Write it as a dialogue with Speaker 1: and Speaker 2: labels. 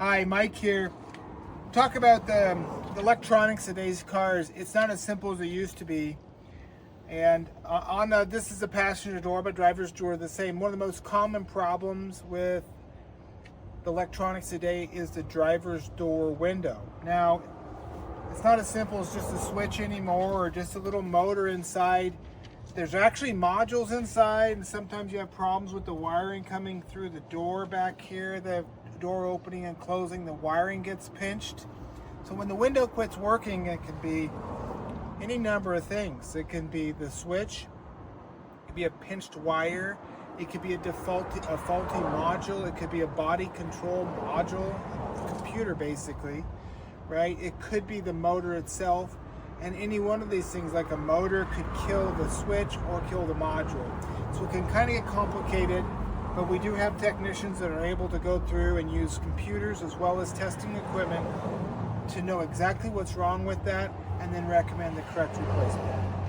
Speaker 1: Hi, Mike here. Talk about the electronics of today's cars. It's not as simple as it used to be. And this is the passenger door, but driver's door the same. One of the most common problems with the electronics today is the driver's door window. Now, it's not as simple as just a switch anymore or just a little motor inside. There's actually modules inside, and sometimes you have problems with the wiring coming through the door back here. The door opening and closing, the wiring gets pinched. So when the window quits working, it can be any number of things. It can be the switch, it could be a pinched wire, it could be a faulty module, it could be a body control module, a computer basically, right? It could be the motor itself, and any one of these things, like a motor, could kill the switch or kill the module. So it can kind of get complicated, but we do have technicians that are able to go through and use computers as well as testing equipment to know exactly what's wrong with that and then recommend the correct replacement.